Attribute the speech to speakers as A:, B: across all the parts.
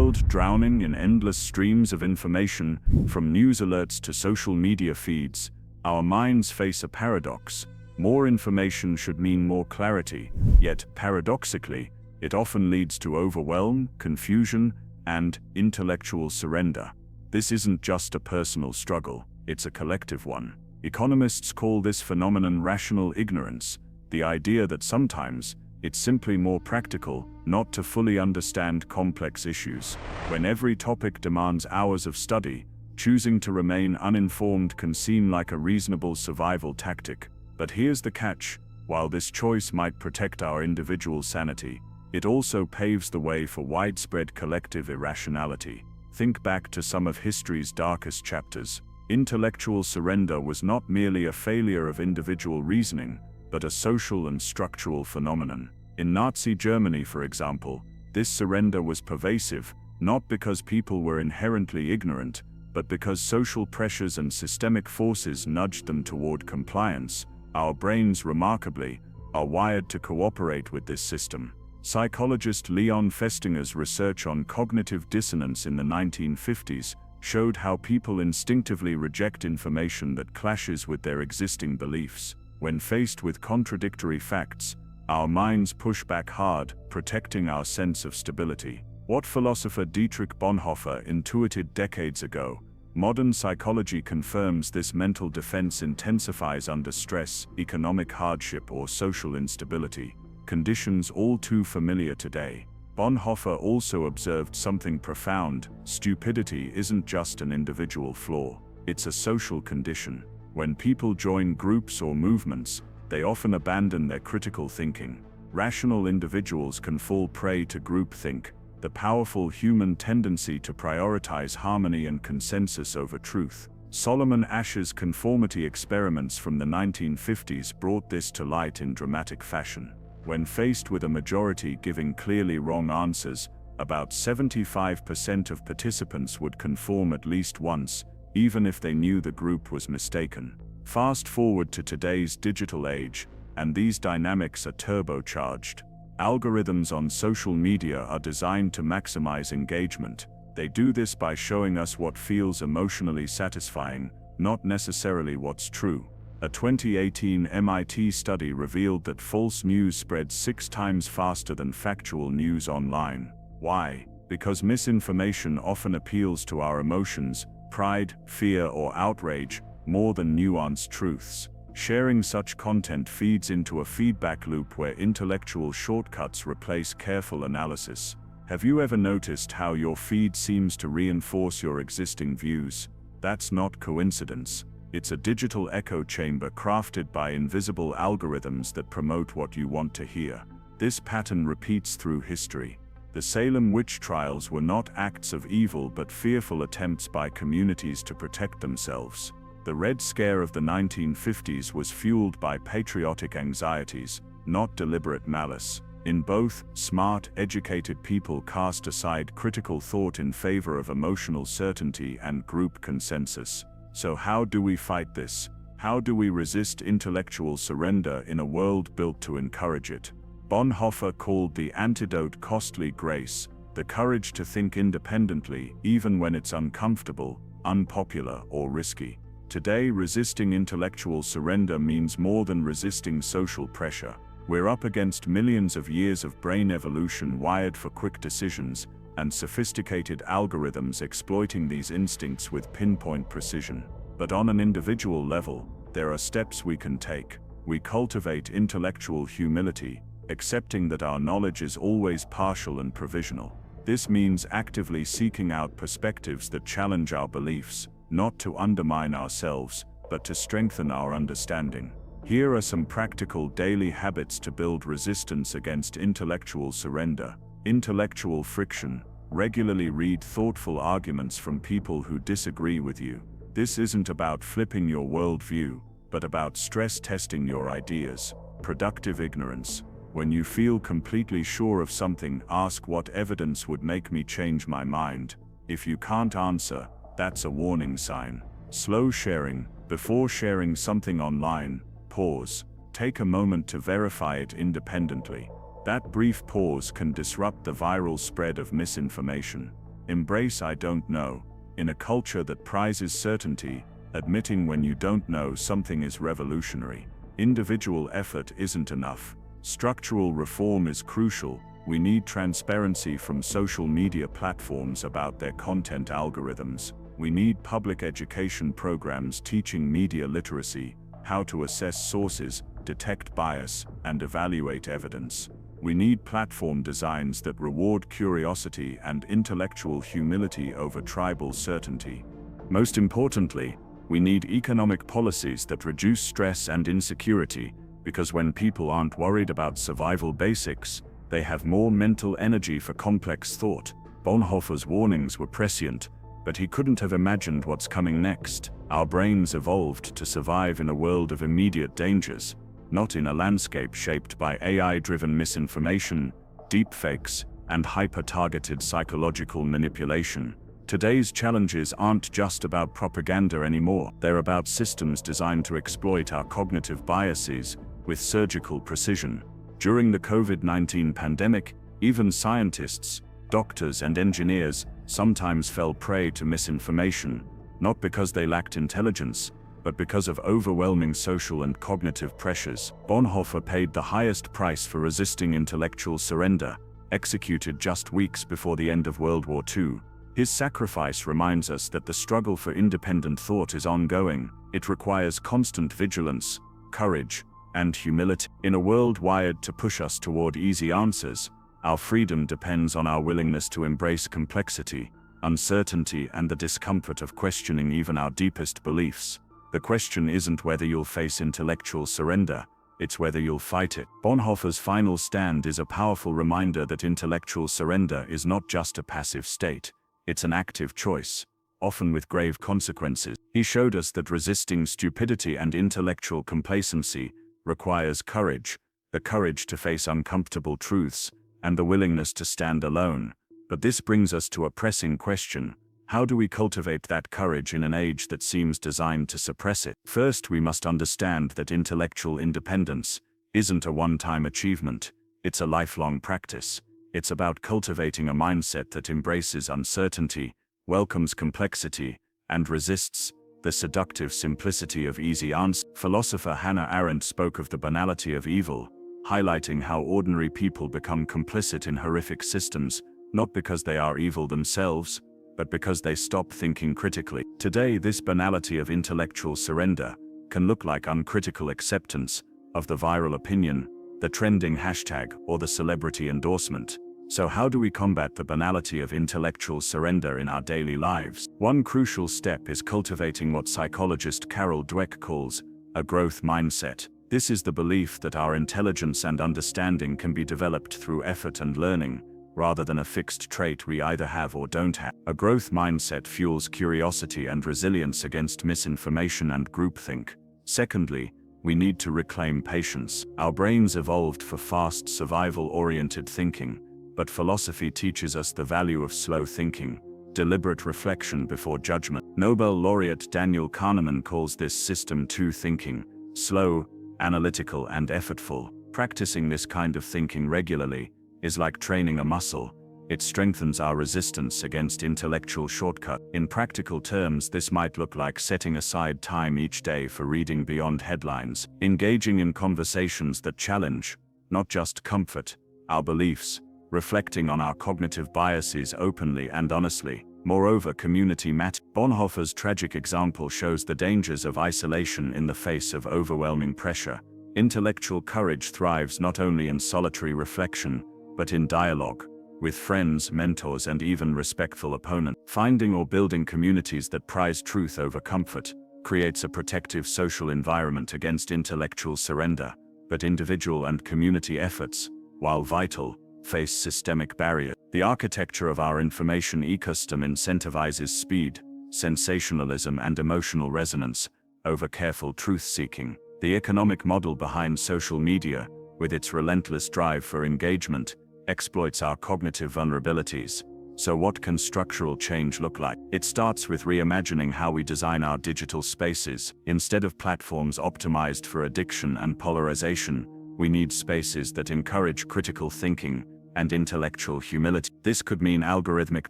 A: world drowning in endless streams of information, from news alerts to social media feeds, our minds face a paradox. More information should mean more clarity, yet, paradoxically, it often leads to overwhelm, confusion, and intellectual surrender. This isn't just a personal struggle, it's a collective one. Economists call this phenomenon rational ignorance, the idea that sometimes it's simply more practical not to fully understand complex issues. When every topic demands hours of study, choosing to remain uninformed can seem like a reasonable survival tactic. But here's the catch: while this choice might protect our individual sanity, it also paves the way for widespread collective irrationality. Think back to some of history's darkest chapters. Intellectual surrender was not merely a failure of individual reasoning, but a social and structural phenomenon. In Nazi Germany, for example, this surrender was pervasive, not because people were inherently ignorant, but because social pressures and systemic forces nudged them toward compliance. Our brains, remarkably, are wired to cooperate with this system. Psychologist Leon Festinger's research on cognitive dissonance in the 1950s showed how people instinctively reject information that clashes with their existing beliefs. When faced with contradictory facts, our minds push back hard, protecting our sense of stability. What philosopher Dietrich Bonhoeffer intuited decades ago, modern psychology confirms. This mental defense intensifies under stress, economic hardship, or social instability, conditions all too familiar today. Bonhoeffer also observed something profound: stupidity isn't just an individual flaw, it's a social condition. When people join groups or movements, they often abandon their critical thinking. Rational individuals can fall prey to groupthink, the powerful human tendency to prioritize harmony and consensus over truth. Solomon Asch's conformity experiments from the 1950s brought this to light in dramatic fashion. When faced with a majority giving clearly wrong answers, about 75% of participants would conform at least once, even if they knew the group was mistaken. Fast forward to today's digital age, and these dynamics are turbocharged. Algorithms on social media are designed to maximize engagement. They do this by showing us what feels emotionally satisfying, not necessarily what's true. A 2018 MIT study revealed that false news spreads 6 times faster than factual news online. Why? Because misinformation often appeals to our emotions, pride, fear, or outrage, more than nuanced truths. Sharing such content feeds into a feedback loop where intellectual shortcuts replace careful analysis. Have you ever noticed how your feed seems to reinforce your existing views? That's not coincidence. It's a digital echo chamber crafted by invisible algorithms that promote what you want to hear. This pattern repeats through history. The Salem witch trials were not acts of evil but fearful attempts by communities to protect themselves. The Red Scare of the 1950s was fueled by patriotic anxieties, not deliberate malice. In both, smart, educated people cast aside critical thought in favor of emotional certainty and group consensus. So how do we fight this? How do we resist intellectual surrender in a world built to encourage it? Bonhoeffer called the antidote costly grace, the courage to think independently even when it's uncomfortable, unpopular, or risky. Today, resisting intellectual surrender means more than resisting social pressure. We're up against millions of years of brain evolution wired for quick decisions, and sophisticated algorithms exploiting these instincts with pinpoint precision. But on an individual level, there are steps we can take. We cultivate intellectual humility, accepting that our knowledge is always partial and provisional. This means actively seeking out perspectives that challenge our beliefs, not to undermine ourselves, but to strengthen our understanding. Here are some practical daily habits to build resistance against intellectual surrender. Intellectual friction. Regularly read thoughtful arguments from people who disagree with you. This isn't about flipping your worldview, but about stress testing your ideas. Productive ignorance. When you feel completely sure of something, ask what evidence would make me change my mind. If you can't answer, that's a warning sign. Slow sharing. Before sharing something online, pause. Take a moment to verify it independently. That brief pause can disrupt the viral spread of misinformation. Embrace I don't know. In a culture that prizes certainty, admitting when you don't know something is revolutionary. Individual effort isn't enough. Structural reform is crucial. We need transparency from social media platforms about their content algorithms. We need public education programs teaching media literacy, how to assess sources, detect bias, and evaluate evidence. We need platform designs that reward curiosity and intellectual humility over tribal certainty. Most importantly, we need economic policies that reduce stress and insecurity, because when people aren't worried about survival basics, they have more mental energy for complex thought. Bonhoeffer's warnings were prescient, but he couldn't have imagined what's coming next. Our brains evolved to survive in a world of immediate dangers, not in a landscape shaped by AI-driven misinformation, deepfakes, and hyper-targeted psychological manipulation. Today's challenges aren't just about propaganda anymore. They're about systems designed to exploit our cognitive biases with surgical precision. During the COVID-19 pandemic, even scientists, doctors, and engineers sometimes fell prey to misinformation, not because they lacked intelligence, but because of overwhelming social and cognitive pressures. Bonhoeffer paid the highest price for resisting intellectual surrender, executed just weeks before the end of World War II. His sacrifice reminds us that the struggle for independent thought is ongoing. It requires constant vigilance, courage, and humility. In a world wired to push us toward easy answers, our freedom depends on our willingness to embrace complexity, uncertainty, and the discomfort of questioning even our deepest beliefs. The question isn't whether you'll face intellectual surrender, it's whether you'll fight it. Bonhoeffer's final stand is a powerful reminder that intellectual surrender is not just a passive state, it's an active choice, often with grave consequences. He showed us that resisting stupidity and intellectual complacency requires courage, the courage to face uncomfortable truths, and the willingness to stand alone. But this brings us to a pressing question. How do we cultivate that courage in an age that seems designed to suppress it? First, we must understand that intellectual independence isn't a one-time achievement. It's a lifelong practice. It's about cultivating a mindset that embraces uncertainty, welcomes complexity, and resists the seductive simplicity of easy answers. Philosopher Hannah Arendt spoke of the banality of evil, highlighting how ordinary people become complicit in horrific systems, not because they are evil themselves, but because they stop thinking critically. Today, this banality of intellectual surrender can look like uncritical acceptance of the viral opinion, the trending hashtag, or the celebrity endorsement. So how do we combat the banality of intellectual surrender in our daily lives? One crucial step is cultivating what psychologist Carol Dweck calls a growth mindset. This is the belief that our intelligence and understanding can be developed through effort and learning, rather than a fixed trait we either have or don't have. A growth mindset fuels curiosity and resilience against misinformation and groupthink. Secondly, we need to reclaim patience. Our brains evolved for fast, survival-oriented thinking, but philosophy teaches us the value of slow thinking, deliberate reflection before judgment. Nobel laureate Daniel Kahneman calls this System 2 thinking: slow, analytical, and effortful. Practicing this kind of thinking regularly is like training a muscle. It strengthens our resistance against intellectual shortcuts. In practical terms, this might look like setting aside time each day for reading beyond headlines, engaging in conversations that challenge, not just comfort, our beliefs, reflecting on our cognitive biases openly and honestly. Moreover, community matters. Bonhoeffer's tragic example shows the dangers of isolation in the face of overwhelming pressure. Intellectual courage thrives not only in solitary reflection, but in dialogue with friends, mentors, and even respectful opponents. Finding or building communities that prize truth over comfort creates a protective social environment against intellectual surrender. But individual and community efforts, while vital, face systemic barriers. The architecture of our information ecosystem incentivizes speed, sensationalism, and emotional resonance over careful truth-seeking. The economic model behind social media, with its relentless drive for engagement, exploits our cognitive vulnerabilities. So what can structural change look like? It starts with reimagining how we design our digital spaces. Instead of platforms optimized for addiction and polarization, we need spaces that encourage critical thinking and intellectual humility. This could mean algorithmic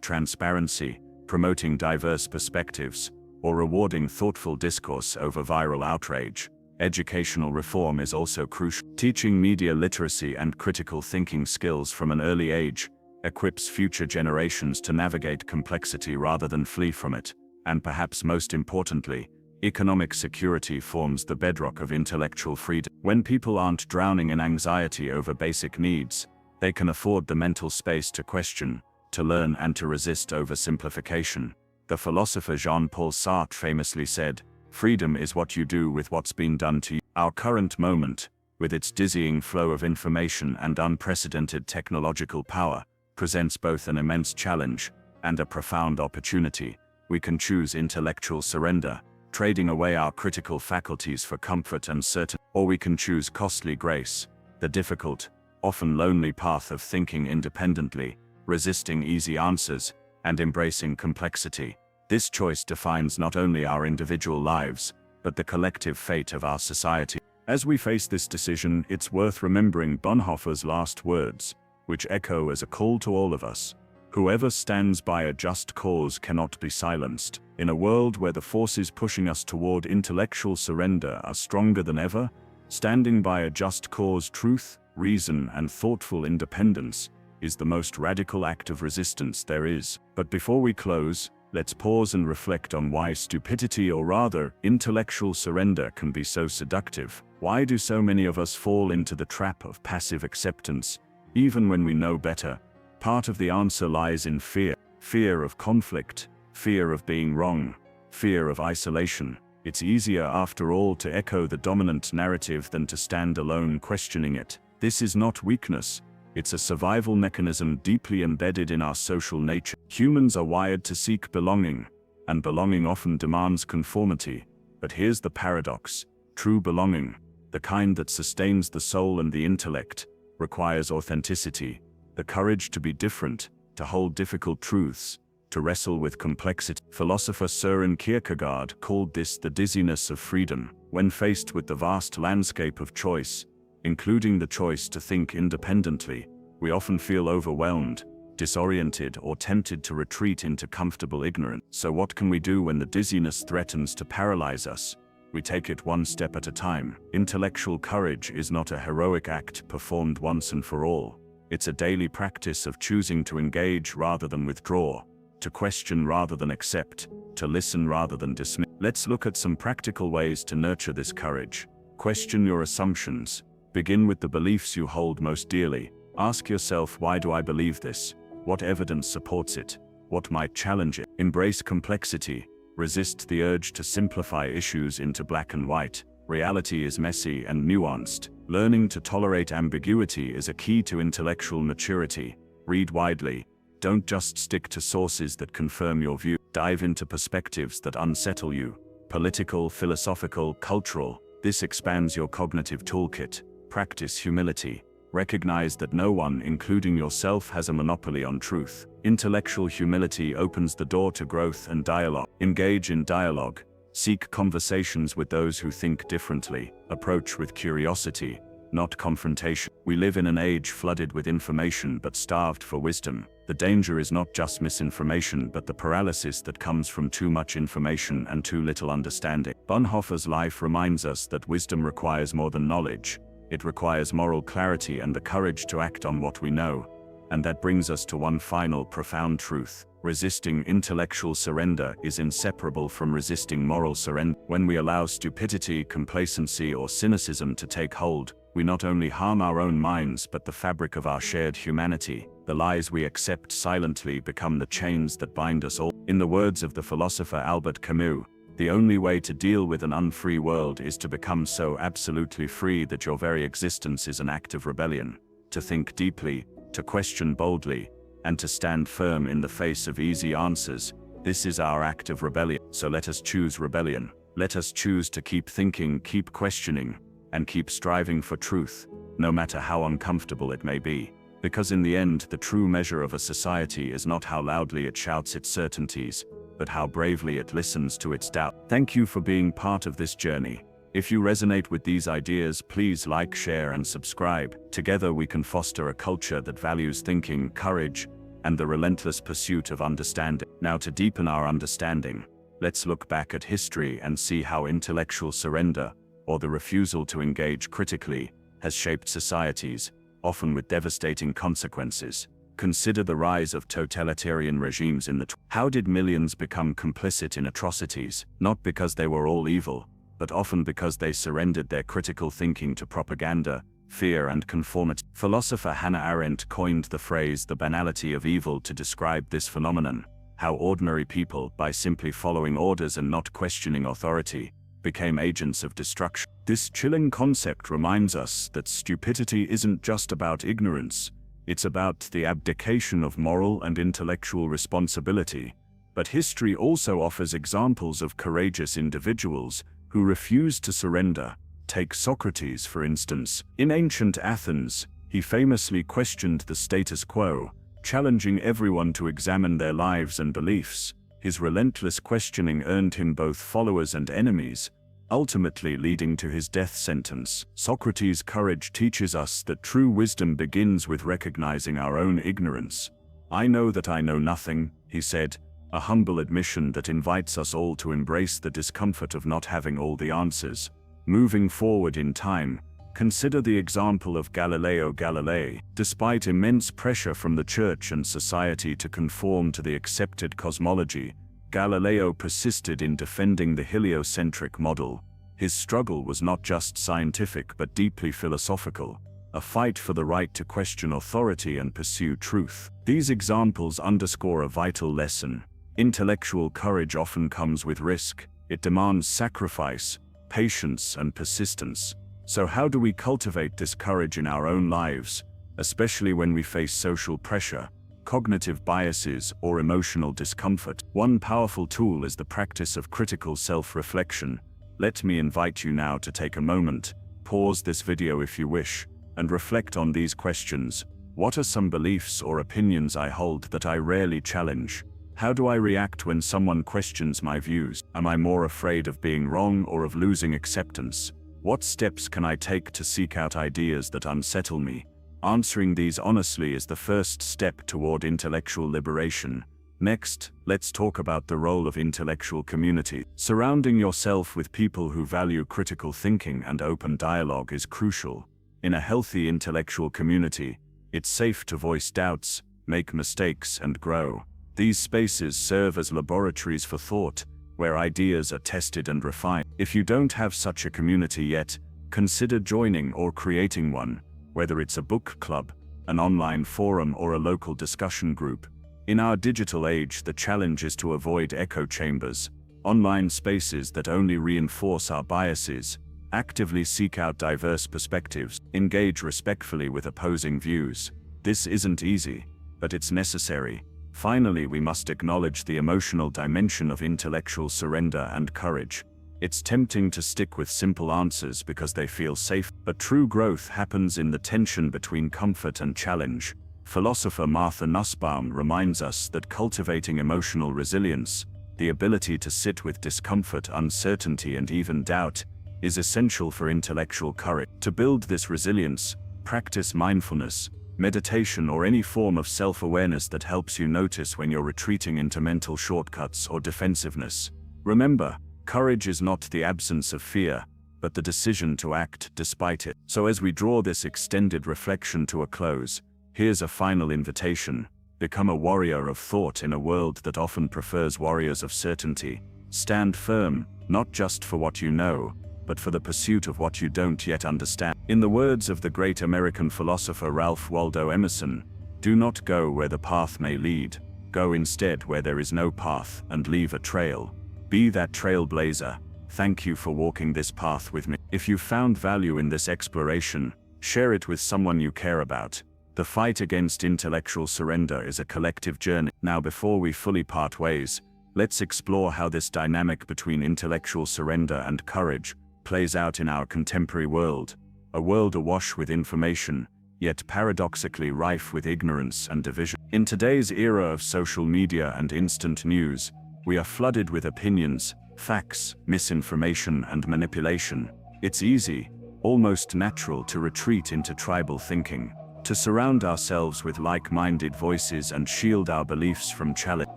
A: transparency, promoting diverse perspectives, or rewarding thoughtful discourse over viral outrage. Educational reform is also crucial. Teaching media literacy and critical thinking skills from an early age equips future generations to navigate complexity rather than flee from it. And perhaps most importantly, economic security forms the bedrock of intellectual freedom. When people aren't drowning in anxiety over basic needs, they can afford the mental space to question, to learn, and to resist oversimplification. The philosopher Jean-Paul Sartre famously said, "Freedom is what you do with what's been done to you." Our current moment, with its dizzying flow of information and unprecedented technological power, presents both an immense challenge and a profound opportunity. We can choose intellectual surrender, trading away our critical faculties for comfort and certainty, or we can choose costly grace, the difficult, often lonely path of thinking independently, resisting easy answers, and embracing complexity. This choice defines not only our individual lives, but the collective fate of our society. As we face this decision, it's worth remembering Bonhoeffer's last words, which echo as a call to all of us. Whoever stands by a just cause cannot be silenced. In a world where the forces pushing us toward intellectual surrender are stronger than ever, standing by a just cause, truth, reason, and thoughtful independence is the most radical act of resistance there is. But before we close, let's pause and reflect on why stupidity, or rather, intellectual surrender, can be so seductive. Why do so many of us fall into the trap of passive acceptance, even when we know better? Part of the answer lies in fear. Fear of conflict, fear of being wrong, fear of isolation. It's easier, after all, to echo the dominant narrative than to stand alone questioning it. This is not weakness. It's a survival mechanism deeply embedded in our social nature. Humans are wired to seek belonging, and belonging often demands conformity. But here's the paradox. True belonging, the kind that sustains the soul and the intellect, requires authenticity, the courage to be different, to hold difficult truths, to wrestle with complexity. Philosopher Søren Kierkegaard called this the dizziness of freedom. When faced with the vast landscape of choice, including the choice to think independently, we often feel overwhelmed, disoriented, or tempted to retreat into comfortable ignorance. So what can we do when the dizziness threatens to paralyze us? We take it one step at a time. Intellectual courage is not a heroic act performed once and for all. It's a daily practice of choosing to engage rather than withdraw, to question rather than accept, to listen rather than dismiss. Let's look at some practical ways to nurture this courage. Question your assumptions. Begin with the beliefs you hold most dearly. Ask yourself, why do I believe this? What evidence supports it? What might challenge it? Embrace complexity. Resist the urge to simplify issues into black and white. Reality is messy and nuanced. Learning to tolerate ambiguity is a key to intellectual maturity. Read widely. Don't just stick to sources that confirm your view. Dive into perspectives that unsettle you. Political, philosophical, cultural. This expands your cognitive toolkit. Practice humility. Recognize that no one, including yourself, has a monopoly on truth. Intellectual humility opens the door to growth and dialogue. Engage in dialogue. Seek conversations with those who think differently. Approach with curiosity, not confrontation. We live in an age flooded with information but starved for wisdom. The danger is not just misinformation, but the paralysis that comes from too much information and too little understanding. Bonhoeffer's life reminds us that wisdom requires more than knowledge. It requires moral clarity and the courage to act on what we know. And that brings us to one final profound truth. Resisting intellectual surrender is inseparable from resisting moral surrender. When we allow stupidity, complacency, or cynicism to take hold, we not only harm our own minds but the fabric of our shared humanity. The lies we accept silently become the chains that bind us all. In the words of the philosopher Albert Camus, the only way to deal with an unfree world is to become so absolutely free that your very existence is an act of rebellion. To think deeply, to question boldly, and to stand firm in the face of easy answers, this is our act of rebellion. So let us choose rebellion. Let us choose to keep thinking, keep questioning, and keep striving for truth, no matter how uncomfortable it may be. Because in the end, the true measure of a society is not how loudly it shouts its certainties, but how bravely it listens to its doubt. Thank you for being part of this journey. If you resonate with these ideas, please like, share, and subscribe. Together we can foster a culture that values thinking, courage, and the relentless pursuit of understanding. Now, to deepen our understanding, let's look back at history and see how intellectual surrender, or the refusal to engage critically, has shaped societies, often with devastating consequences. Consider the rise of totalitarian regimes in the How did millions become complicit in atrocities? Not because they were all evil, but often because they surrendered their critical thinking to propaganda, fear, and conformity. Philosopher Hannah Arendt coined the phrase "the banality of evil" to describe this phenomenon, how ordinary people, by simply following orders and not questioning authority, became agents of destruction. This chilling concept reminds us that stupidity isn't just about ignorance, it's about the abdication of moral and intellectual responsibility. But history also offers examples of courageous individuals who refused to surrender. Take Socrates, for instance. In ancient Athens, he famously questioned the status quo, challenging everyone to examine their lives and beliefs. His relentless questioning earned him both followers and enemies, ultimately leading to his death sentence. Socrates' courage teaches us that true wisdom begins with recognizing our own ignorance. "I know that I know nothing," he said, a humble admission that invites us all to embrace the discomfort of not having all the answers. Moving forward in time, consider the example of Galileo Galilei. Despite immense pressure from the church and society to conform to the accepted cosmology, Galileo persisted in defending the heliocentric model. His struggle was not just scientific but deeply philosophical, a fight for the right to question authority and pursue truth. These examples underscore a vital lesson. Intellectual courage often comes with risk. It demands sacrifice, patience, and persistence. So how do we cultivate this courage in our own lives, especially when we face social pressure, cognitive biases, or emotional discomfort? One powerful tool is the practice of critical self-reflection. Let me invite you now to take a moment, pause this video if you wish, and reflect on these questions. What are some beliefs or opinions I hold that I rarely challenge? How do I react when someone questions my views? Am I more afraid of being wrong or of losing acceptance? What steps can I take to seek out ideas that unsettle me? Answering these honestly is the first step toward intellectual liberation. Next, let's talk about the role of intellectual community. Surrounding yourself with people who value critical thinking and open dialogue is crucial. In a healthy intellectual community, it's safe to voice doubts, make mistakes, and grow. These spaces serve as laboratories for thought, where ideas are tested and refined. If you don't have such a community yet, consider joining or creating one, whether it's a book club, an online forum, or a local discussion group. In our digital age, the challenge is to avoid echo chambers, online spaces that only reinforce our biases. Actively seek out diverse perspectives, engage respectfully with opposing views. This isn't easy, but it's necessary. Finally, we must acknowledge the emotional dimension of intellectual surrender and courage. It's tempting to stick with simple answers because they feel safe, but true growth happens in the tension between comfort and challenge. Philosopher Martha Nussbaum reminds us that cultivating emotional resilience, the ability to sit with discomfort, uncertainty, and even doubt, is essential for intellectual courage. To build this resilience, practice mindfulness, meditation, or any form of self-awareness that helps you notice when you're retreating into mental shortcuts or defensiveness. Remember, courage is not the absence of fear, but the decision to act despite it. So as we draw this extended reflection to a close, here's a final invitation. Become a warrior of thought in a world that often prefers warriors of certainty. Stand firm, not just for what you know, but for the pursuit of what you don't yet understand. In the words of the great American philosopher Ralph Waldo Emerson, "Do not go where the path may lead. Go instead where there is no path, and leave a trail. Be that trailblazer." Thank you for walking this path with me. If you found value in this exploration, share it with someone you care about. The fight against intellectual surrender is a collective journey. Now, before we fully part ways, let's explore how this dynamic between intellectual surrender and courage plays out in our contemporary world, a world awash with information, yet paradoxically rife with ignorance and division. In today's era of social media and instant news, we are flooded with opinions, facts, misinformation, and manipulation. It's easy, almost natural to retreat into tribal thinking, to surround ourselves with like-minded voices and shield our beliefs from challenge.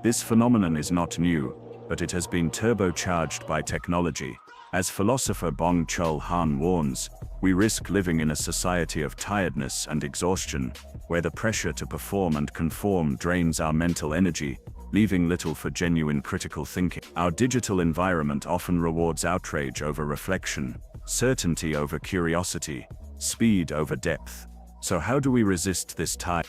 A: This phenomenon is not new, but it has been turbocharged by technology. As philosopher Byung-Chul Han warns, we risk living in a society of tiredness and exhaustion, where the pressure to perform and conform drains our mental energy, leaving little for genuine critical thinking. Our digital environment often rewards outrage over reflection, certainty over curiosity, speed over depth. So how do we resist this tide?